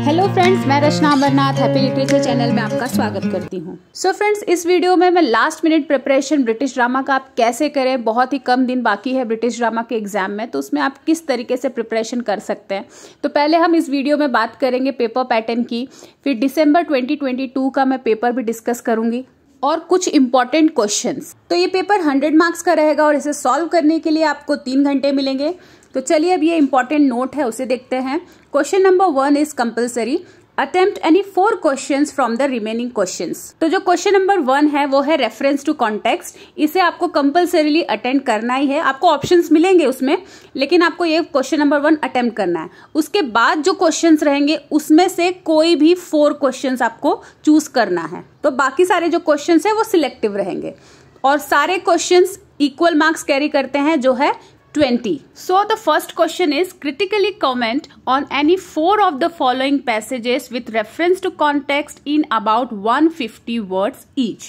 Hello friends, मैं रचना Amarnath happy literature channel में आपका स्वागत करती हूँ। सो फ्रेंड्स, इस वीडियो में मैं last minute preparation British drama का आप कैसे करें, बहुत ही कम दिन बाकी है ब्रिटिश ड्रामा के एग्जाम में, तो उसमें आप किस तरीके से प्रिपरेशन कर सकते हैं। तो पहले हम इस वीडियो में बात करेंगे पेपर पैटर्न की, फिर दिसंबर 2022 का मैं पेपर भी डिस्कस करूंगी और कुछ इंपॉर्टेंट क्वेश्चंस। तो ये पेपर 100 मार्क्स का रहेगा और इसे सॉल्व करने के लिए आपको 3 घंटे मिलेंगे। तो चलिए अब ये इंपॉर्टेंट नोट है उसे देखते हैं। Question number 1 is compulsory, attempt any 4 questions from the remaining questions. तो जो क्वेश्चन नंबर 1 है वो है रेफरेंस टू कॉन्टेक्स्ट, इसे आपको कंपल्सरीली अटेम्प्ट करना ही है। आपको ऑप्शंस मिलेंगे उसमें, लेकिन आपको ये क्वेश्चन नंबर 1 अटेम्प्ट करना है। उसके बाद जो क्वेश्चंस रहेंगे उसमें से कोई भी 4 क्वेश्चंस आपको चूज करना है। तो बाकी सारे जो क्वेश्चंस है वो सिलेक्टिव रहेंगे और सारे क्वेश्चंस इक्वल मार्क्स कैरी करते हैं, जो है 20. So the first question is critically comment on any 4 of the following passages with reference to context in about 150 words each.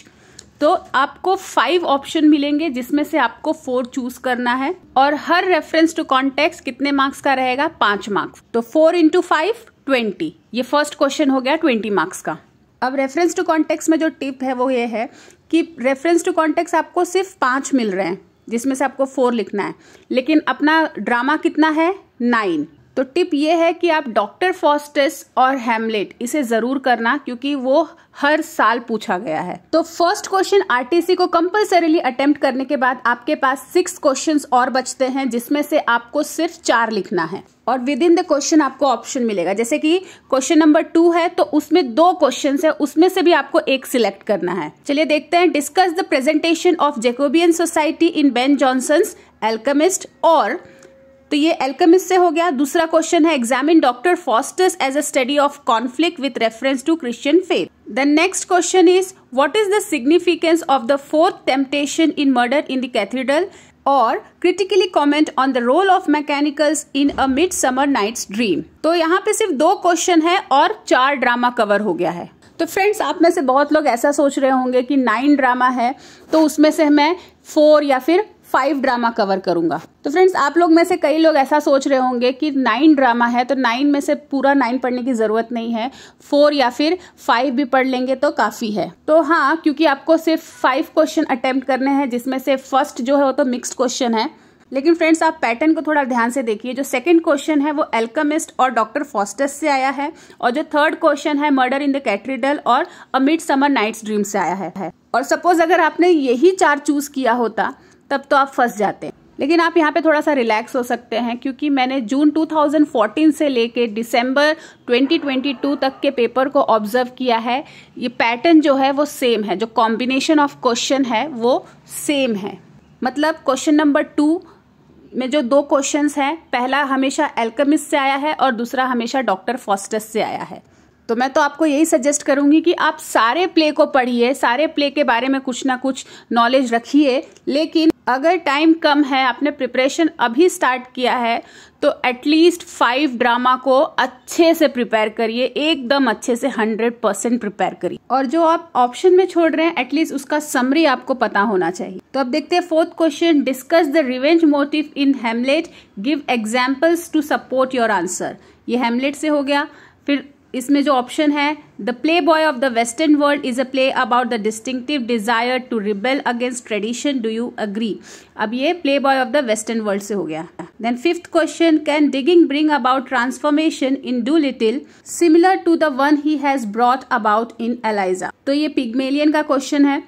तो आपको 5 ऑप्शन मिलेंगे जिसमें से आपको 4 चूज करना है और हर रेफरेंस टू कॉन्टेक्स्ट कितने मार्क्स का रहेगा? 5 मार्क्स। तो 4 into 5 20। ये फर्स्ट क्वेश्चन हो गया 20 मार्क्स का। अब रेफरेंस टू कॉन्टेक्स्ट में जो टिप है वो ये है कि रेफरेंस टू कॉन्टेक्स्ट आपको सिर्फ 5 मिल रहे हैं जिसमें से आपको 4 लिखना है, लेकिन अपना ड्रामा कितना है? 9। तो टिप ये है कि आप डॉक्टर फॉस्टस और हैमलेट इसे जरूर करना, क्योंकि वो हर साल पूछा गया है। तो फर्स्ट क्वेश्चन आरटीसी को कंपल्सरीली अटेम्प्ट करने के बाद आपके पास 6 क्वेश्चंस और बचते हैं जिसमें से आपको सिर्फ 4 लिखना है और विद इन द क्वेश्चन आपको ऑप्शन मिलेगा। जैसे कि क्वेश्चन नंबर 2 है तो उसमें 2 क्वेश्चंस है, उसमें से भी आपको एक सिलेक्ट करना है। चलिए देखते हैं। Discuss the presentation of Jacobean society in Ben Jonson's Alchemist. और तो ये एल्केमिस्ट से हो गया। दूसरा क्वेश्चन है examine Doctor Faustus as a study of conflict with reference to Christian faith. The next question is what is the significance of the 4th temptation in Murder in the Cathedral, और critically comment on the role of mechanicals in A Midsummer Night's Dream. तो यहाँ पे सिर्फ 2 question है और 4 drama cover हो गया है। तो फ्रेंड्स, आप में से बहुत लोग ऐसा सोच रहे होंगे कि 9 ड्रामा है तो उसमें से मैं 4 या फिर 5 ड्रामा कवर करूंगा। तो फ्रेंड्स, आप लोग में से कई लोग ऐसा सोच रहे होंगे कि 9 ड्रामा है तो 9 में से पूरा 9 पढ़ने की जरूरत नहीं है, 4 या फिर 5 भी पढ़ लेंगे तो काफी है। तो हाँ, क्योंकि आपको सिर्फ 5 क्वेश्चन अटेम्प्ट करने हैं जिसमें से फर्स्ट जो है वो तो मिक्स्ड क्वेश्चन है। लेकिन फ्रेंड्स, आप पैटर्न को थोड़ा ध्यान से देखिए। जो सेकंड क्वेश्चन है वो एल्केमिस्ट और डॉक्टर फॉस्टस से आया है और जो थर्ड क्वेश्चन है मर्डर इन द कैथेड्रल और अ मिडसमर नाइट्स ड्रीम से आया है। और सपोज अगर आपने यही 4 चूज किया होता तब तो आप फंस जाते। लेकिन आप यहाँ पे थोड़ा सा रिलैक्स हो सकते हैं, क्योंकि मैंने जून 2014 से लेके दिसंबर 2022 तक के पेपर को ऑब्जर्व किया है। ये पैटर्न जो है वो सेम है, जो कॉम्बिनेशन ऑफ क्वेश्चन है वो सेम है। मतलब क्वेश्चन नंबर 2 में जो 2 क्वेश्चंस हैं, पहला हमेशा एल्केमिस्ट से आया है और दूसरा हमेशा डॉक्टर फॉस्टस से आया है। तो मैं तो आपको यही सजेस्ट करूंगी कि आप सारे प्ले को पढ़िए, सारे प्ले के बारे में कुछ ना कुछ नॉलेज रखिए। लेकिन अगर टाइम कम है, आपने प्रिपरेशन अभी स्टार्ट किया है, तो एटलीस्ट 5 ड्रामा को अच्छे से प्रिपेयर करिए, एकदम अच्छे से 100% प्रिपेयर करिए। और जो आप ऑप्शन में छोड़ रहे हैं एटलीस्ट उसका समरी आपको पता होना चाहिए। तो अब देखते हैं 4th question. Discuss the revenge motive in Hamlet, give examples to support your answer. ये हैमलेट से हो गया। फिर इसमें जो ऑप्शन है the Playboy of the Western World is a play about the distinctive desire to rebel against tradition, do you agree. अब ये Playboy of the Western World से हो गया। Then 5th question, can digging bring about transformation in Doolittle similar to the one he has brought about in Eliza. तो ये Pygmalion का question है।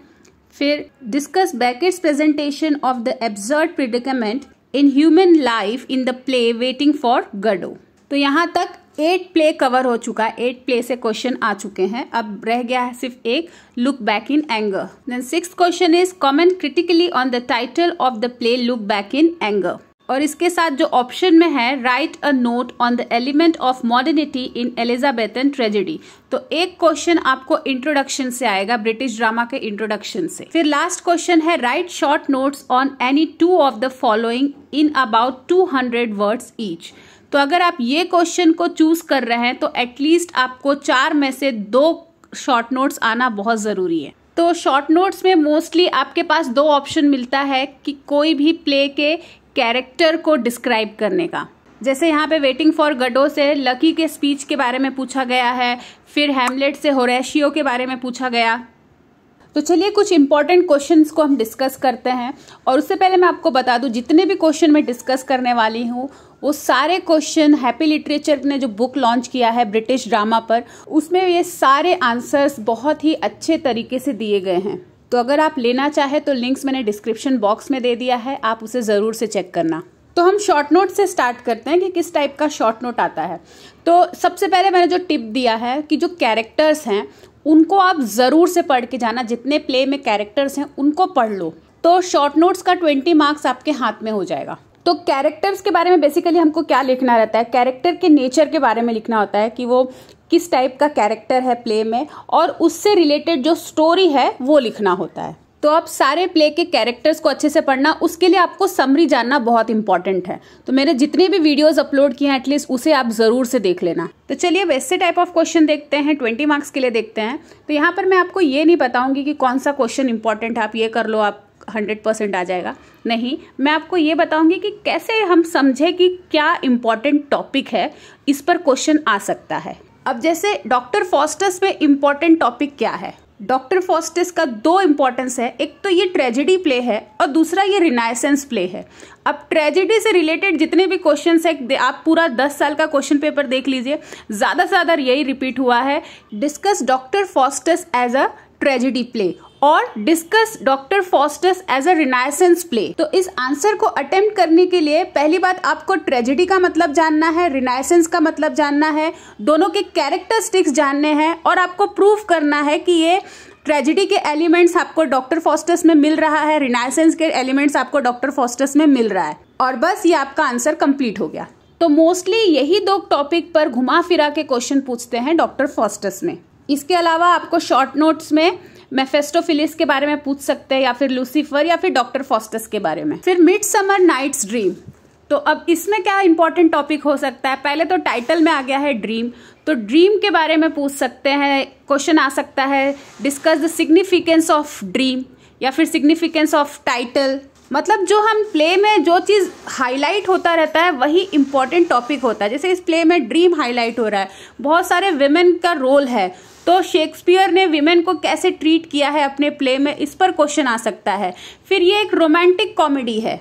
फिर discuss Beckett's presentation of the absurd predicament in human life in the play Waiting for Godot. तो यहाँ तक 8 play cover हो चुका है, 8 प्ले से क्वेश्चन आ चुके हैं। अब रह गया है सिर्फ एक, look back in anger. Then 6th question is comment critically on the title of the play look back in anger. और इसके साथ जो ऑप्शन में है write a note on the element of modernity in Elizabethan tragedy. तो एक question आपको introduction से आएगा, ब्रिटिश ड्रामा के इंट्रोडक्शन से। फिर लास्ट क्वेश्चन है right short notes on any 2 of the following in about 200 words each. तो अगर आप ये क्वेश्चन को चूज कर रहे हैं तो एटलीस्ट आपको 4 में से 2 शॉर्ट नोट्स आना बहुत जरूरी है। तो शॉर्ट नोट्स में मोस्टली आपके पास 2 ऑप्शन मिलता है कि कोई भी प्ले के कैरेक्टर को डिस्क्राइब करने का। जैसे यहाँ पे वेटिंग फॉर गडो से लकी के स्पीच के बारे में पूछा गया है, फिर हैमलेट से होरेशियो के बारे में पूछा गया। तो चलिए कुछ इंपॉर्टेंट क्वेश्चंस को हम डिस्कस करते हैं। और उससे पहले मैं आपको बता दूं, जितने भी क्वेश्चन मैं डिस्कस करने वाली हूँ वो सारे क्वेश्चन हैप्पी लिटरेचर ने जो बुक लॉन्च किया है ब्रिटिश ड्रामा पर, उसमें ये सारे आंसर्स बहुत ही अच्छे तरीके से दिए गए हैं। तो अगर आप लेना चाहें तो लिंक्स मैंने डिस्क्रिप्शन बॉक्स में दे दिया है, आप उसे ज़रूर से चेक करना। तो हम शॉर्ट नोट से स्टार्ट करते हैं कि किस टाइप का शॉर्ट नोट आता है। तो सबसे पहले मैंने जो टिप दिया है कि जो कैरेक्टर्स हैं उनको आप ज़रूर से पढ़ के जाना, जितने प्ले में कैरेक्टर्स हैं उनको पढ़ लो, तो शॉर्ट नोट्स का 20 मार्क्स आपके हाथ में हो जाएगा। तो कैरेक्टर्स के बारे में बेसिकली हमको क्या लिखना रहता है, कैरेक्टर के नेचर के बारे में लिखना होता है कि वो किस टाइप का कैरेक्टर है प्ले में, और उससे रिलेटेड जो स्टोरी है वो लिखना होता है। तो आप सारे प्ले के कैरेक्टर्स को अच्छे से पढ़ना, उसके लिए आपको समरी जानना बहुत इंपॉर्टेंट है। तो मैंने जितने भी वीडियोस अपलोड किए हैं एटलीस्ट उसे आप ज़रूर से देख लेना। तो चलिए वैसे टाइप ऑफ क्वेश्चन देखते हैं, 20 मार्क्स के लिए देखते हैं। तो यहाँ पर मैं आपको ये नहीं बताऊंगी कि कौन सा क्वेश्चन इंपॉर्टेंट है, आप ये कर लो आप 100% आ जाएगा, नहीं। मैं आपको ये बताऊंगी कि कैसे हम समझे कि क्या इंपॉर्टेंट टॉपिक है, इस पर क्वेश्चन आ सकता है। अब जैसे डॉक्टर फॉस्टस में इंपॉर्टेंट टॉपिक क्या है, डॉक्टर फॉस्टस का 2 इंपॉर्टेंस है, एक तो ये ट्रेजेडी प्ले है और दूसरा ये रिनाइसेंस प्ले है। अब ट्रेजेडी से रिलेटेड जितने भी क्वेश्चंस है, आप पूरा 10 साल का क्वेश्चन पेपर देख लीजिए, ज़्यादा से ज़्यादा यही रिपीट हुआ है, discuss Doctor Faustus as a tragedy play और discuss Doctor Faustus as a renaissance play. तो इस आंसर को अटेम्प्ट करने के लिए पहली बात आपको ट्रेजेडी का मतलब जानना है, रिनाइसेंस का मतलब जानना है, दोनों के कैरेक्टरिस्टिक्स जानने हैं, और आपको प्रूफ करना है कि ये ट्रेजेडी के एलिमेंट्स आपको डॉक्टर फॉस्टस में मिल रहा है, रिनाइसेंस के एलिमेंट्स आपको डॉक्टर फॉस्टस में मिल रहा है, और बस ये आपका आंसर कंप्लीट हो गया। तो मोस्टली यही 2 टॉपिक पर घुमा फिरा के क्वेश्चन पूछते हैं डॉक्टर फॉस्टस में। इसके अलावा आपको शॉर्ट नोट्स में मेफेस्टोफिलिस के बारे में पूछ सकते हैं, या फिर लूसीफर, या फिर डॉक्टर फॉस्टस के बारे में। फिर मिडसमर नाइट्स ड्रीम, तो अब इसमें क्या इंपॉर्टेंट टॉपिक हो सकता है, पहले तो टाइटल में आ गया है ड्रीम, तो ड्रीम के बारे में पूछ सकते हैं, क्वेश्चन आ सकता है discuss the significance of dream, या फिर सिग्निफिकेंस ऑफ टाइटल। मतलब जो हम प्ले में जो चीज़ हाईलाइट होता रहता है वही इंपॉर्टेंट टॉपिक होता है। जैसे इस प्ले में ड्रीम हाईलाइट हो रहा है, बहुत सारे विमेन का रोल है, तो शेक्सपियर ने विमेन को कैसे ट्रीट किया है अपने प्ले में, इस पर क्वेश्चन आ सकता है। फिर ये एक रोमांटिक कॉमेडी है,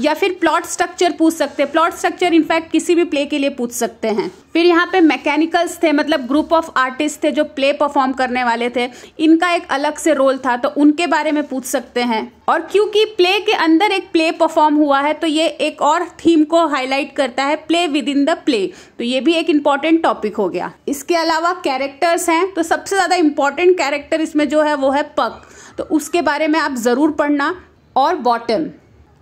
या फिर प्लॉट स्ट्रक्चर पूछ सकते हैं, प्लॉट स्ट्रक्चर इनफैक्ट किसी भी प्ले के लिए पूछ सकते हैं। फिर यहाँ पे मैकेनिकल्स थे, मतलब ग्रुप ऑफ आर्टिस्ट थे जो प्ले परफॉर्म करने वाले थे, इनका एक अलग से रोल था, तो उनके बारे में पूछ सकते हैं। और क्योंकि प्ले के अंदर एक प्ले परफॉर्म हुआ है तो ये एक और थीम को हाईलाइट करता है, play with in the play, तो ये भी एक इंपॉर्टेंट टॉपिक हो गया। इसके अलावा कैरेक्टर्स हैं, तो सबसे ज्यादा इंपॉर्टेंट कैरेक्टर इसमें जो है वो है पक, तो उसके बारे में आप जरूर पढ़ना। और बॉटम,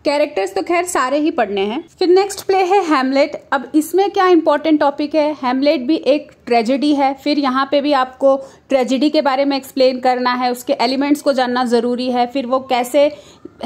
कैरेक्टर्स तो खैर सारे ही पढ़ने हैं। फिर नेक्स्ट प्ले है हैमलेट। अब इसमें क्या इंपॉर्टेंट टॉपिक है, हैमलेट भी एक ट्रेजेडी है, फिर यहाँ पे भी आपको ट्रेजेडी के बारे में एक्सप्लेन करना है, उसके एलिमेंट्स को जानना ज़रूरी है, फिर वो कैसे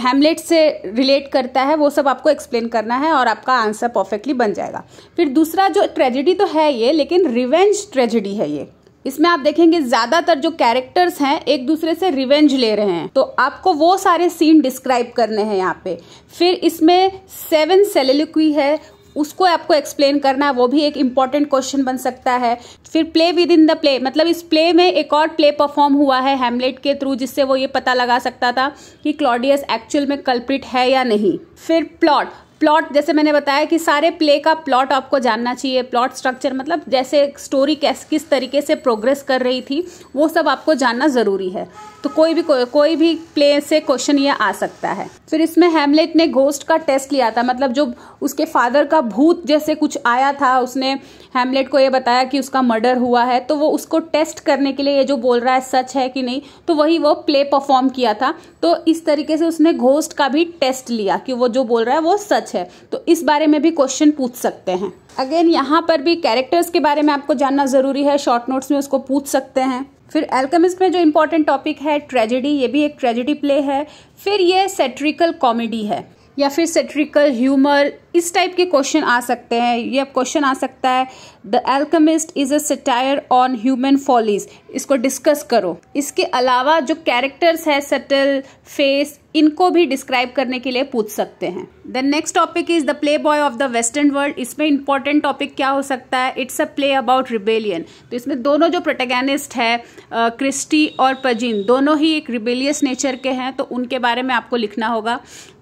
हैमलेट से रिलेट करता है वो सब आपको एक्सप्लेन करना है, और आपका आंसर परफेक्टली बन जाएगा। फिर दूसरा जो ट्रेजेडी तो है ये, लेकिन रिवेंज ट्रेजेडी है ये। इसमें आप देखेंगे ज्यादातर जो कैरेक्टर्स हैं एक दूसरे से रिवेंज ले रहे हैं, तो आपको वो सारे सीन डिस्क्राइब करने हैं यहाँ पे। फिर इसमें 7 सेलिलोक्वी है, उसको आपको एक्सप्लेन करना है, वो भी एक इंपॉर्टेंट क्वेश्चन बन सकता है। फिर play with in the play, मतलब इस प्ले में एक और प्ले परफॉर्म हुआ है हैमलेट के थ्रू, जिससे वो ये पता लगा सकता था कि क्लॉडियस एक्चुअल में कल्प्रिट है या नहीं। फिर प्लॉट, जैसे मैंने बताया कि सारे प्ले का प्लॉट आपको जानना चाहिए, प्लॉट स्ट्रक्चर मतलब जैसे स्टोरी किस तरीके से प्रोग्रेस कर रही थी वो सब आपको जानना ज़रूरी है। तो कोई भी प्ले से क्वेश्चन ये आ सकता है। फिर इसमें हैमलेट ने घोस्ट का टेस्ट लिया था, मतलब जो उसके फादर का भूत जैसे कुछ आया था, उसने हैमलेट को ये बताया कि उसका मर्डर हुआ है, तो वो उसको टेस्ट करने के लिए ये जो बोल रहा है सच है कि नहीं, तो वही वो प्ले परफॉर्म किया था। तो इस तरीके से उसने घोस्ट का भी टेस्ट लिया कि वो जो बोल रहा है वो सच है, तो इस बारे में भी क्वेश्चन पूछ सकते हैं। अगेन यहाँ पर भी कैरेक्टर्स के बारे में आपको जानना जरूरी है, शॉर्ट नोट्स में उसको पूछ सकते हैं। फिर अल्केमिस्ट में जो इंपॉर्टेंट टॉपिक है ट्रेजेडी, ये भी एक ट्रेजेडी प्ले है। फिर ये सेट्रिकल कॉमेडी है या फिर सेट्रिकल ह्यूमर, इस टाइप के क्वेश्चन आ सकते हैं। ये क्वेश्चन आ सकता है the alchemist is a satire on human follies, इसको डिस्कस करो। इसके अलावा जो कैरेक्टर्स है सटल, फेस, इनको भी डिस्क्राइब करने के लिए पूछ सकते हैं। The next topic is the Playboy of the Western world. इसमें इंपॉर्टेंट टॉपिक क्या हो सकता है, it's a play about rebellion. तो इसमें दोनों जो प्रोटैगनिस्ट है क्रिस्टी और पजीन, दोनों ही एक रिबेलियस नेचर के हैं, तो उनके बारे में आपको लिखना होगा।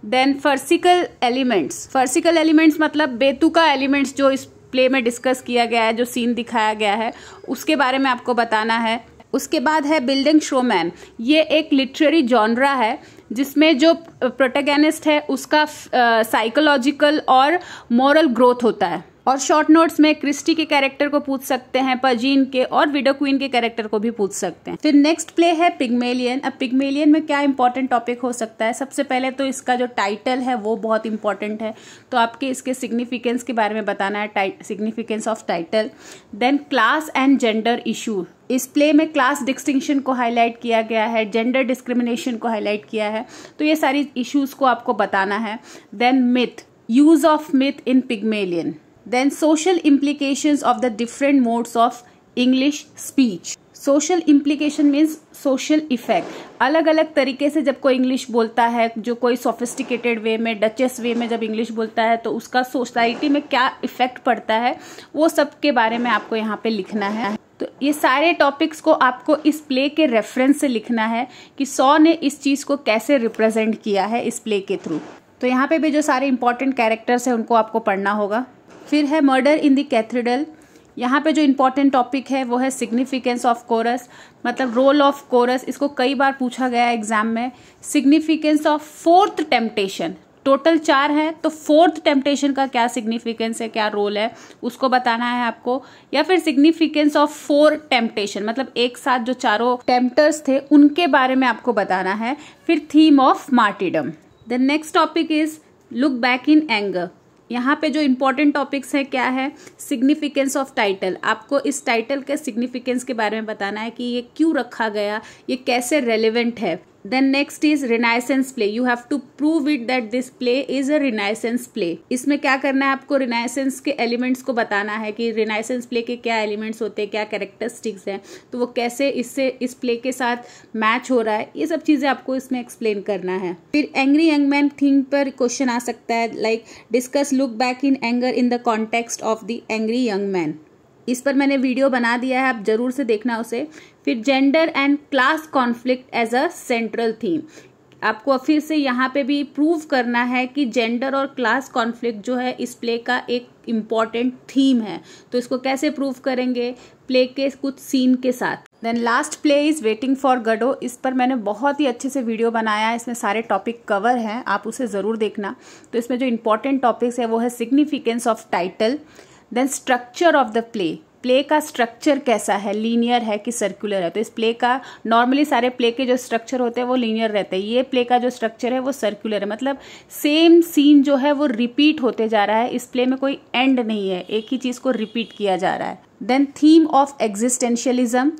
देन फर्सिकल एलिमेंट्स, फर्सिकल एलिमेंट्स मतलब बेतुका एलिमेंट्स जो इस प्ले में डिस्कस किया गया है, जो सीन दिखाया गया है उसके बारे में आपको बताना है। उसके बाद है बिल्डिंग शोमैन। ये एक लिटरेरी जॉनरा है जिसमें जो प्रोटैगनिस्ट है उसका साइकोलॉजिकल और मॉरल ग्रोथ होता है। और शॉर्ट नोट्स में क्रिस्टी के कैरेक्टर को पूछ सकते हैं, पजीन के और विडो क्वीन के कैरेक्टर को भी पूछ सकते हैं। फिर नेक्स्ट प्ले है पिग्मेलियन। अब पिग्मेलियन में क्या इंपॉर्टेंट टॉपिक हो सकता है, सबसे पहले तो इसका जो टाइटल है वो बहुत इंपॉर्टेंट है, तो आपके इसके सिग्निफिकेंस के बारे में बताना है, significance of title. Then class and gender issue, इस प्ले में क्लास डिस्टिंक्शन को हाईलाइट किया गया है, जेंडर डिस्क्रिमिनेशन को हाईलाइट किया है, तो ये सारी इश्यूज को आपको बताना है। Then myth, use of myth in Pygmalion. Then social implications of the different modes of English speech. Social implication means social effect. अलग अलग तरीके से जब कोई इंग्लिश बोलता है, जो कोई सोफिस्टिकेटेड वे में, डचेस वे में जब इंग्लिश बोलता है तो उसका सोसाइटी में क्या इफेक्ट पड़ता है, वो सब के बारे में आपको यहाँ पे लिखना है। तो ये सारे टॉपिक्स को आपको इस प्ले के रेफरेंस से लिखना है कि सॉ ने इस चीज को कैसे रिप्रेजेंट किया है इस प्ले के थ्रू। तो यहाँ पे भी जो सारे इंपॉर्टेंट कैरेक्टर्स हैं उनको आपको पढ़ना होगा। फिर है मर्डर इन द कैथेड्रल। यहाँ पे जो इंपॉर्टेंट टॉपिक है वो है सिग्निफिकेंस ऑफ कोरस, मतलब रोल ऑफ कोरस। इसको कई बार पूछा गया है एग्जाम में। Significance of fourth temptation, total 4 है तो फोर्थ टेम्पटेशन का क्या सिग्निफिकेंस है, क्या रोल है, उसको बताना है आपको। या फिर सिग्निफिकेंस ऑफ 4 टेम्पटेशन, मतलब एक साथ जो चारों टेम्पटर्स थे उनके बारे में आपको बताना है। फिर theme of martyrdom. The next topic is Look back in Anger. यहाँ पे जो इंपॉर्टेंट टॉपिक्स है क्या है, सिग्निफिकेंस ऑफ टाइटल, आपको इस टाइटल के सिग्निफिकेंस के बारे में बताना है कि ये क्यों रखा गया, ये कैसे रेलेवेंट है। Then next is Renaissance play, you have to prove it that this play is a renaissance play. इसमें क्या करना है, आपको रिनाइसेंस के एलिमेंट्स को बताना है कि रिनाइसेंस प्ले के क्या एलिमेंट्स होते हैं, क्या कैरेक्टरिस्टिक्स हैं, तो वो कैसे इससे इस प्ले के साथ मैच हो रहा है, ये सब चीजें आपको इसमें एक्सप्लेन करना है। फिर एंग्री यंग मैन थीम पर क्वेश्चन आ सकता है, like discuss look back in anger in the context of the angry young man. इस पर मैंने वीडियो बना दिया है, आप जरूर से देखना उसे। फिर gender and class conflict as a central theme, आपको फिर से यहाँ पे भी प्रूव करना है कि जेंडर और क्लास कॉन्फ्लिक्ट जो है इस प्ले का एक इम्पॉर्टेंट थीम है। तो इसको कैसे प्रूव करेंगे, प्ले के कुछ सीन के साथ। Then last play is Waiting for Godot. इस पर मैंने बहुत ही अच्छे से वीडियो बनाया है, इसमें सारे टॉपिक कवर हैं, आप उसे ज़रूर देखना। तो इसमें जो इंपॉर्टेंट टॉपिक्स है वो है significance of title, then structure of the play, play का स्ट्रक्चर कैसा है, लीनियर है कि सर्कुलर है। तो इस प्ले का नॉर्मली सारे प्ले के जो स्ट्रक्चर होते हैं वो लीनियर रहते हैं, ये प्ले का जो स्ट्रक्चर है वो सर्कुलर है, मतलब सेम सीन जो है वो रिपीट होते जा रहा है, इस प्ले में कोई एंड नहीं है, एक ही चीज को रिपीट किया जा रहा है। Then theme of existentialism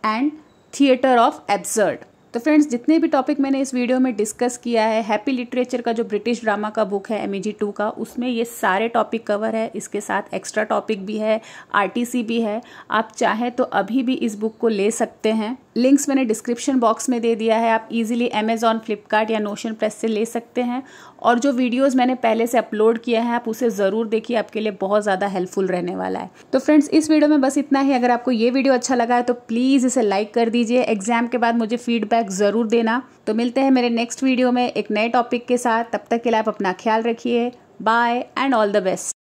and theatre of absurd. तो फ्रेंड्स, जितने भी टॉपिक मैंने इस वीडियो में डिस्कस किया है, हैप्पी लिटरेचर का जो ब्रिटिश ड्रामा का बुक है MEG 2 का, उसमें ये सारे टॉपिक कवर है, इसके साथ एक्स्ट्रा टॉपिक भी है, RTC भी है। आप चाहें तो अभी भी इस बुक को ले सकते हैं, लिंक्स मैंने डिस्क्रिप्शन बॉक्स में दे दिया है, आप इजीली Amazon, फ्लिपकार्ट या नोशन प्रेस से ले सकते हैं। और जो वीडियोस मैंने पहले से अपलोड किया है आप उसे ज़रूर देखिए, आपके लिए बहुत ज़्यादा हेल्पफुल रहने वाला है। तो फ्रेंड्स, इस वीडियो में बस इतना ही। अगर आपको ये वीडियो अच्छा लगा है तो प्लीज़ इसे लाइक कर दीजिए। एग्जाम के बाद मुझे फीडबैक ज़रूर देना। तो मिलते हैं मेरे नेक्स्ट वीडियो में एक नए टॉपिक के साथ, तब तक के लिए आप अपना ख्याल रखिए। Bye and all the best.